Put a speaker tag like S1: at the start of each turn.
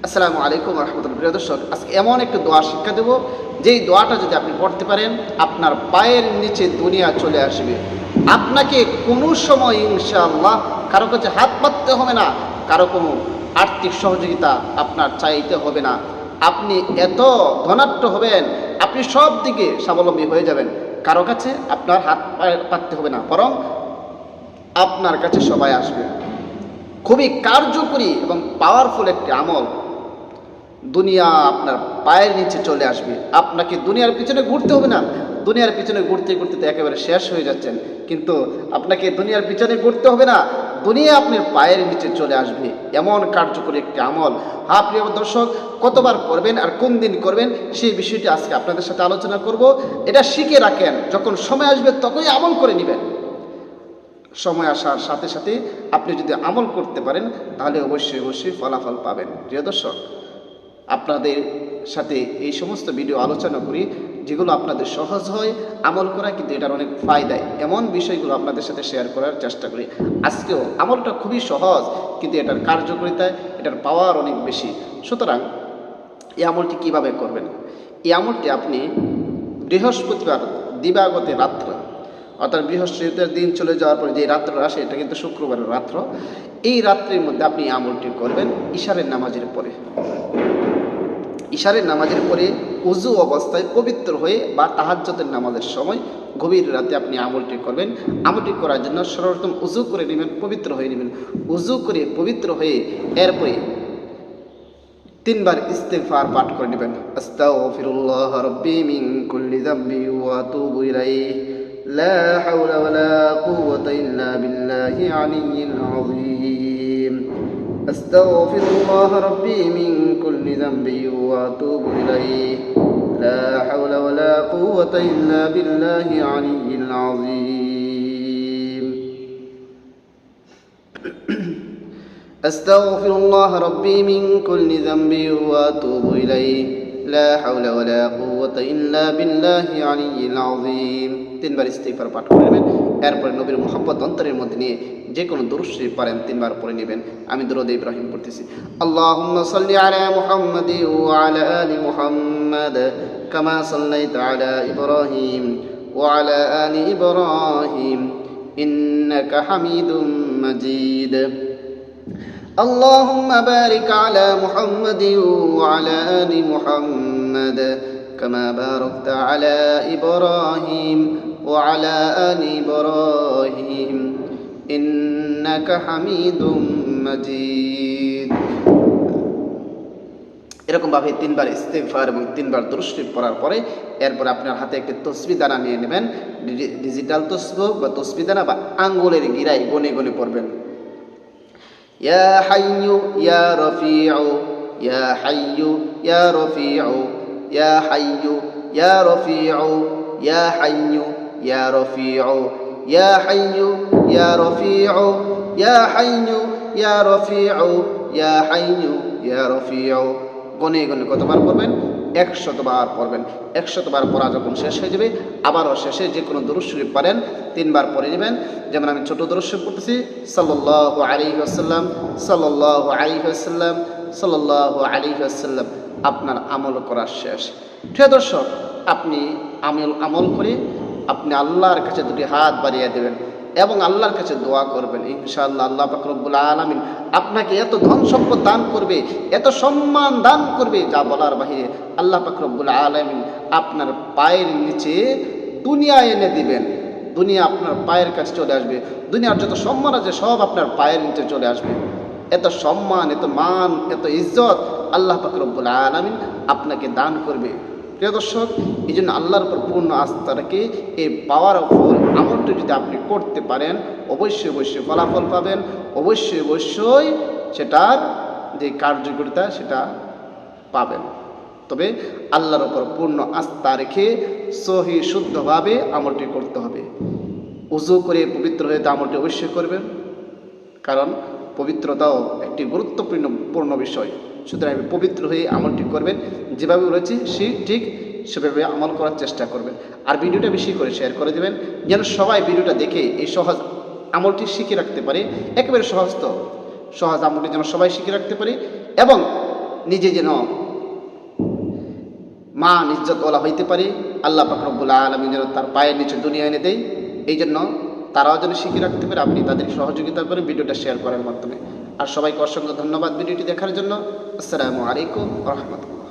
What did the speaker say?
S1: আসসালামু আলাইকুম রহমতুল্লাহ। প্রিয় দর্শক, আজকে এমন একটি দোয়া শিক্ষা দেব, যেই দোয়াটা যদি আপনি পড়তে পারেন, আপনার পায়ের নিচে দুনিয়া চলে আসবে। আপনাকে কোনো সময় ইনশাআল্লাহ কারো কাছে হাত পাততে হবে না, কারো কোনো আর্থিক সহযোগিতা আপনার চাইতে হবে না। আপনি এত ধনাঢ্য হবেন, আপনি সব দিকে স্বাবলম্বী হয়ে যাবেন। কারো কাছে আপনার হাত পাততে হবে না, বরং আপনার কাছে সবাই আসবে। খুবই কার্যকরী এবং পাওয়ারফুল একটি আমল। দুনিয়া আপনার পায়ের নিচে চলে আসবে। আপনাকে দুনিয়ার পিছনে ঘুরতে হবে না। দুনিয়ার পিছনে ঘুরতে ঘুরতে তো একেবারে শেষ হয়ে যাচ্ছেন, কিন্তু আপনাকে দুনিয়ার পিছনে ঘুরতে হবে না, দুনিয়া আপনার পায়ের নিচে চলে আসবে। এমন কার্যকরী একটি আমল। হ্যাঁ প্রিয় দর্শক, কতবার করবেন আর কোন দিন করবেন সেই বিষয়টি আজকে আপনাদের সাথে আলোচনা করব। এটা শিখে রাখেন, যখন সময় আসবে তখনই আমল করে নেবেন। সময় আসার সাথে সাথে আপনি যদি আমল করতে পারেন, তাহলে অবশ্যই অবশ্যই ফলাফল পাবেন। প্রিয় দর্শক, আপনাদের সাথে এই সমস্ত ভিডিও আলোচনা করি যেগুলো আপনাদের সহজ হয় আমল করা, কিন্তু এটার অনেক ফায়দায়, এমন বিষয়গুলো আপনাদের সাথে শেয়ার করার চেষ্টা করি। আজকেও আমলটা খুবই সহজ, কিন্তু এটার কার্যকারিতায়, এটার পাওয়ার অনেক বেশি। সুতরাং এই আমলটি কিভাবে করবেন? এই আমলটি আপনি বৃহস্পতিবার দিবাগতে রাত্র, অর্থাৎ বৃহস্পতিবার দিন চলে যাওয়ার পরে যে রাত্রটা আসে, এটা কিন্তু শুক্রবারের রাত্র। এই রাত্রির মধ্যে আপনি আমলটি করবেন ইশারের নামাজের পরে। ইশারের নামাজের পরে উজু অবস্থায় পবিত্র হয়ে বা তাহাজ্জুদের নামাজের সময় গভীর রাতে আপনি আমলটি করবেন। আমলটি করার জন্য সর্বপ্রথম উজু করে নেবেন, পবিত্র হয়ে নেবেন। উজু করে পবিত্র হয়ে এরপরে 3 বার ইস্তিগফার পাঠ করে নেবেন। আস্তাগফিরুল্লাহ রাব্বি মিন কুল্লি যামবি ওয়া আতুবু ইলাইহি লা হাওলা ওয়ালা কুওয়াতা ইল্লা বিল্লাহি আলিয়্যিল আযীম। আস্তাগফিরুল্লাহ রাব্বি মিন কুল্লি যামবি ওয়া আতুবু ইলাইহি লা হাওলা ওয়ালা কুওয়াতা ইল্লা বিল্লাহি আলিয়্যিল আযীম। أستغفر الله ربي من كل ذنب وأتوب إليه لا حول ولا قوة إلا بالله العلي العظيم। 3 বার ইস্তিগফার পাঠ করে নেবেন। এরপরে নবীর মুহাব্বত অন্তরের মধ্যে নিয়ে যে কোনো দুরূদ শরীফ পারেন 3 বার পড়ে নেবেন। আমি দুরূদ ইব্রাহিম পড়তেছি। আল্লাহুম্মা সাল্লি আলা মুহাম্মাদি ওয়া আলা আলি মুহাম্মাদ কামা সাল্লাইতা আলা ইব্রাহিম ওয়া আলা আলি ইব্রাহিম ইন্নাকা হামিদুম মাজিদ। اللهم بارك على محمد وعلى آل محمد كما باركت على إبراهيم وعلى آل إبراهيم إنك حميد مجيد। এরকমভাবে 3 বার ইস্তিগফার এবং 3 বার দুরূদ শরীফ পড়ার পরে এরপর আপনার হাতে একটি তসবিহ দানা নিয়ে নেবেন। ডিজিটাল তসবিহ বা তসবিহ দানা বা আঙ্গুলের গিরায় গনে গনে পড়বেন। يا حي يا رفيع يا حي يا رفيع يا حي يا رفيع يا حي يا رفيع يا حي يا رفيع يا حي يا رفيع يا حي يا رفيع। গনে গনে কতবার পড়বেন? 100 বার পড়বেন। 100 বার পড়া যখন শেষ হয়ে যাবে, আবারও শেষে যে কোনো দুরূদ শরীফ পারেন 3 বার পড়ে নেবেন। যেমন আমি ছোট দুরূদ শরীফ পড়তেছি, সাল্লাল্লাহু আলাইহি ওয়াসাল্লাম সাল্লাল্লাহু আলাইহি ওয়াসাল্লাম সাল্লাল্লাহু আলাইহি ওয়াসাল্লাম। আপনার আমল করা শেষ। প্রিয় দর্শক, আপনি আমল করে আপনি আল্লাহর কাছে দুটি হাত বাড়িয়ে দেবেন এবং আল্লাহর কাছে দোয়া করবেন। ইনশাআল্লাহ আল্লাহ পাক রব্বুল আলামিন আপনাকে এত ধন সম্পদ দান করবে, এত সম্মান দান করবে, যা বলার বাহিরে। আল্লাহ পাক রব্বুল আলামিন আপনার পায়ের নিচে দুনিয়া এনে দিবেন। দুনিয়া আপনার পায়ের কাছে চলে আসবে। দুনিয়ার যত সম্মান আছে সব আপনার পায়ের নিচে চলে আসবে। এত সম্মান, এত মান, এত ইজ্জত আল্লাহ পাক রব্বুল আলামিন আপনাকে দান করবে। প্রিয় দর্শক, এই জন্য আল্লাহর উপর পূর্ণ আস্থা রেখে এই পাওয়ারফুল আমলটি যদি আপনি করতে পারেন, অবশ্যই অবশ্যই ফলাফল পাবেন। অবশ্যই অবশ্যই সেটার যে কার্যকারিতা সেটা পাবেন। তবে আল্লাহর উপর পূর্ণ আস্থা রেখে সহি শুদ্ধভাবে আমলটি করতে হবে। উজু করে পবিত্র হয়ে আমলটি অবশ্যই করবেন, কারণ পবিত্রতাও একটি গুরুত্বপূর্ণ বিষয়। সুতরাং পবিত্র হয়ে আমলটি করবেন। যেভাবে বলেছি ঠিক সেভাবে আমল করার চেষ্টা করবেন। আর ভিডিওটা বেশি করে শেয়ার করে দেবেন, যেন সবাই ভিডিওটা দেখে এই সহজ আমলটি শিখে রাখতে পারে। একেবারে সহজ আমলটি যেন সবাই শিখে রাখতে পারে এবং নিজে যেন মা ইজ্জতওয়ালা হইতে পারে, আল্লাহ পাক রব্বুল আলামিন যেন তার পায়ের নিচে দুনিয়া এনে দেয়। এই জন্য তারাও যেন শিখে রাখতে পারে, আপনি তাদের সহযোগিতা করে ভিডিওটা শেয়ার করার মাধ্যমে। আর সবাইকে অসংখ্য ধন্যবাদ ভিডিওটি দেখার জন্য। আসসালামু আলাইকুম ওয়া রাহমাতুল্লাহ।